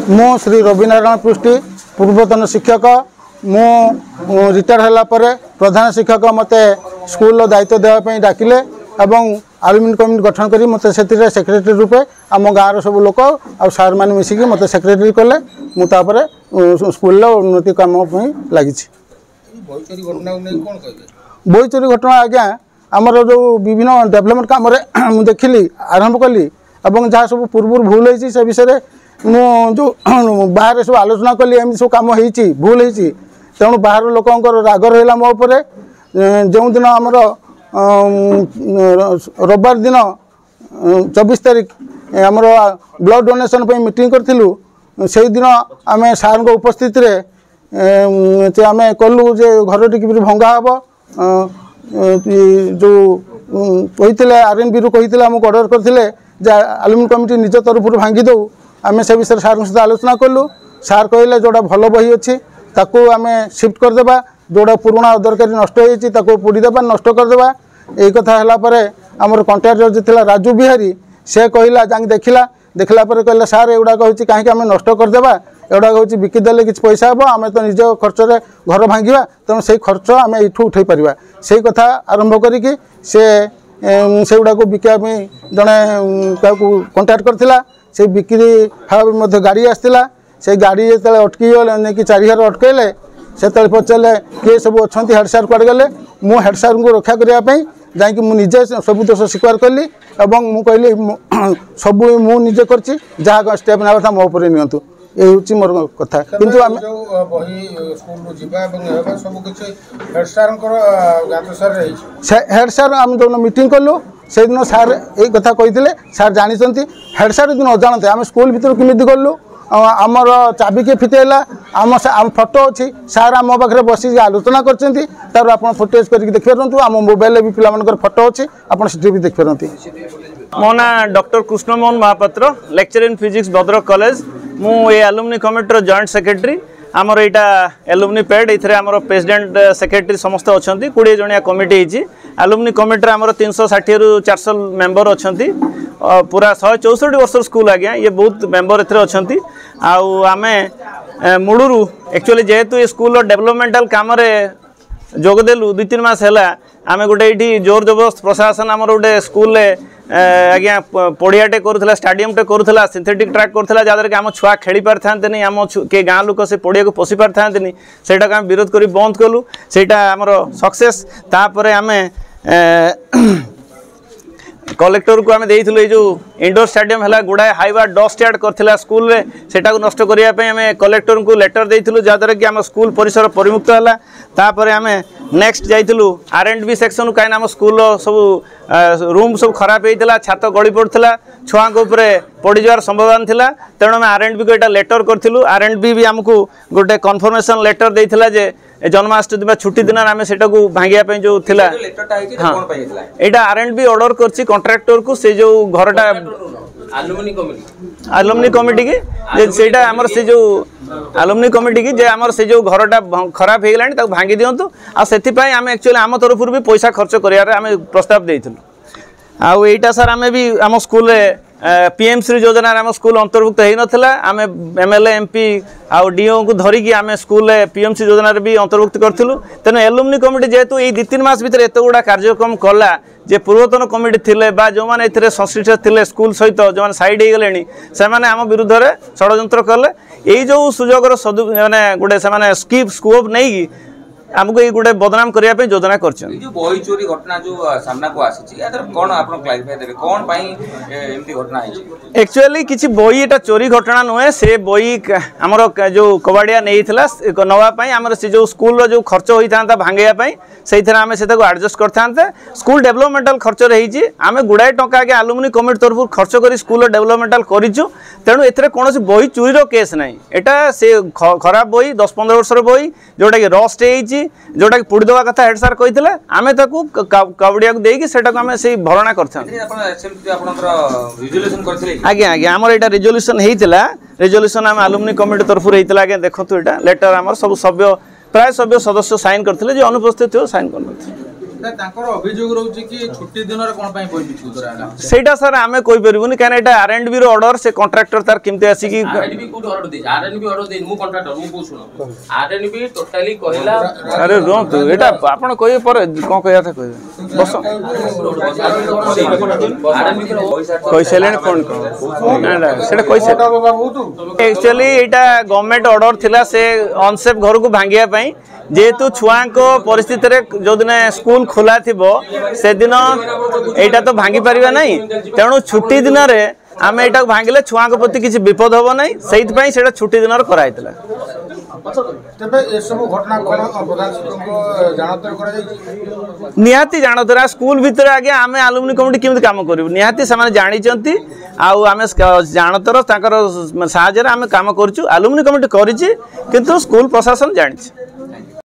मु श्री रविनारायण पृष्टि पूर्वतन शिक्षक मु रिटायर होला परे प्रधान शिक्षक मते स्कूल दायित्व देवाई डाकिले एवं आलुमिनी कमिटी गठन करी मते सेक्रेटरी रूपे आम गाँव सब लोक आ सार मैंने मिसिकी मते सेक्रेटरी कले मुझे स्कूल उन्नति काम लगी। बही चोरी घटना आज्ञा आमर जो विभिन्न डेवलपमेंट कम मुझे देखिली आरंभ कली और जहाँ सब पूर्व भूल होती से विषय जो बाहर सब आलोचना कली एम सब कम हो भूल होती तेणु बाहर लोकंर राग रहा मो जो दिन आमर रविवार दिन 24 तारीख आमर ब्लड डोनेशन पर मीटिंग करूँ से दिन आम सार उपस्थित आम कलु जे घर टी भंगा हम जो कही आरएनबी रु कही आमको अर्डर करते आलुमिनी कमिटी निज तरफ भांगी दो आम से विषय सार सहित आलोचना कलु सार कहले जोड़ा भल बही अच्छी ताकू आम शिफ्ट करदे जोड़ा पुराना अदरकारी नष्ट होती पोड़ीदे नष्ट करदे यही कथा है आमर कंट्राक्टर जो था राजू बिहारी से कहला जाक देखला कहले सार एगुड़ाक हूँ कहीं आम नष्ट करदे एगुड़ाक हूँ बिकिदेले कि पैसा हम आम तो निज खर्च घर भांगा तेणु से खर्च आम ये उठे पार से कथा आरंभ करी से गुड़ाक बिकापी जड़े कंटाक्ट करथिला से बिक्री भाव गाड़ी आसला से गाड़ी जो अटकी नहीं चारिहार अटकैले से पचारे किए सब अच्छा हेड सार कड़े गले मु हेड सार को रक्षा करने जाकि मुझे सब दोष स्वीकार कली और मुझे सब मुझे कर जहाँ स्टेप ना मो पर नियंतु ये हूँ मोर कथा किंतु आम हेड सार आम जो मीटिंग कलु से दिन सार ये कथा कही सार जानते हेड सार दिन अजाणते आम स्कूल भर केमी गलु आमर चाबी के फिटेला आम फोटो अच्छी सार आम पाखे बस आलोचना कर आप फुटेज करके देखिए आम मोबाइल भी पिला फोटो अच्छी आप भी देखिए। मो ना doctor Krishnamohan Mahapatra lecture in physics Bhadrak college मु ये आलुमिनी कमिटी जॉइंट सेक्रेटरी आमर यहाँ एलुमिनी पैड ये आमर प्रेसिडेंट सेक्रेटरी समस्त अच्छा 20 जनिया कमिटी होती आलुमिनी कमिटी आमर 360 रु 400 मेंबर अच्छा पूरा 164 वर्ष स्कूल आज्ञा ये बहुत मेंबर अच्छा आम मूलू एक्चुअली जेहेतु ये स्कूल डेवलपमेंटल कम जोगदेलु 2-3 मास है आम गोटे ये जोर जबरदस्त प्रशासन आमर गोटे स्कूल आज्ञा पड़ियाटे करूला स्टाडियम टे करूला सिंथेटिक ट्रैक करूला जहाँद्वारा कि आम छुआ खेली पारि था आम के गाँ लोक से पड़िया को पशि पारि था सेटा आम विरोध कर बंद कलु सेटा आमर सक्सेस तापर आम कलेक्टर को आम देइथिलु ये जो इंडोर स्टेडियम है गुड़ाए हाइवा डस्ट यार्ड करथिला स्कूल रे सेटा को नष्ट करिया पे आम कलेक्टर को लेटर देइथिलु जहाँद्वारा कि आम स्कूल परिसर परिमुक्त है तापर आम नेक्स्ट जाइथिलु आर&बी सेक्शन कहीं आम स्कूल सब रूम सब खराब होता छात गली पड़ता छुआ उपरे पड़ जावर संभावना थिला तेणु आम आर&बी को यहाँ लेटर करूँ आर&बी भी आमको गोटे कन्फर्मेशन लेटर देइथिला जे जन्माष्टमी छुट्टी दिन आम से भांगे जो थिला हाँ यहाँ आर&बी ऑर्डर करछि कॉन्ट्रैक्टर को से जो घरटा आलुमिनी कमिटी की सेटा आमर से जो आलुमिनी कमिटी की जे आमर से जो घरटा खराब हो गलानी भांगी दिंतु आ सेथिपाई आम एक्चुअली आम तरफ भी पैसा खर्च करियारे आम प्रस्ताव देइथिलु आउ एटा सर आम भी आम स्कूल रे पीएमसी योजना आम स्कूल अंतर्भुक्त हो नाला आम एमएलए एमपी आउ डीओ को धरिकी आम स्कूल पीएमसी योजना भी अंतर्भुक्त करूँ तेणु एलुमिनी कमिटी जेहेतु ये 2-3 मास भर एत गुड़ा कार्यक्रम कला जे पूर्वतन कमिटी थिले बा जो माने एथिरे संश्लिष्ट थिले स्कूल सहित जो माने साइड हो गले से माने आम विरुद्ध रे षड्यंत्र कले यही जो सुजोगर सदु माने गोटे से स्कोप नहीं आमको ये गोटे बदनाम करने योजना कर बही चोरी घटना जो सामना को एक्चुअली किसी बही एटा चोरी घटना नुहे से बही आमर जो कबाड़िया नहीं नवापाई आमर से जो स्कूल जो खर्च होता भांगाई से आम से आडजस्ट करते स्कूल डेवलपमेंटल खर्च रही आम गुड़ाए टंका आगे आलुमिनी कमिटी तरफ खर्च कर स्कूल डेवलपमेंटल करूँ तेणु ए कौन बही चोरीर केस ना यहाँ से खराब बही 10-15 वर्षर बही जोटा कि रस्ट हो जोटा कि पोड़ी देवा कथा हेड सार कही आम कबड़िया को देकी से आम से भरणा कर आज्ञा आज्ञा आमर यहाँ रिजोल्यूशन होता रिजोल्यूशन आम आलुमिनी कमिटी तरफ होता आज्ञा देखो यहाँ लेटर आम सब सभ्य प्राय सभ्य सदस्य साइन करते जो अनुपस्थित हो साइन कर अभियोग रोचे कि छुट्टी दिन सेटा सर आमे कोई परबुनी कान एटा आरएनबी रो ऑर्डर से कॉन्ट्रैक्टर तार केमते आसी कि आरएनबी को ऑर्डर दे आरएनबी ऑर्डर दे मु कॉन्ट्रैक्टर मु को सुनो आरएनबी टोटली कहला अरे रो तो एटा आपण कोइ पर कोन कहया था कोइ बस आरएनबी को कोइ सेलेन फोन को ना सेटा कोइ से एक्चुअली एटा गवर्नमेंट ऑर्डर थिला से अनसेफ घर को भांगिया पई जेहेतु छुआ को परिस्थिति रे जो दिन स्कूल खोला थिबो से दिन एटा तो भांगी परिबा नहीं तेणु छुट्टी दिन रे आमे एटा भांगिले छुआ को प्रति किछि विपद होबो नहीं सेहित पई सेटा छुट्टी दिन रे कराइतला तबे ए सब घटना कोन प्रधान शिक्षक को जानतर करा जाई निहाती जानतरा स्कूल भीतर आगे आमे अलुमनी कमिटी केमति काम करिवु निहाती समान जानि चंती आउ आमे जानतर ताकर साहाय्य रे आमे काम करछु अलुमनी कमिटी करिछि किंतु स्कूल प्रशासन जानिछि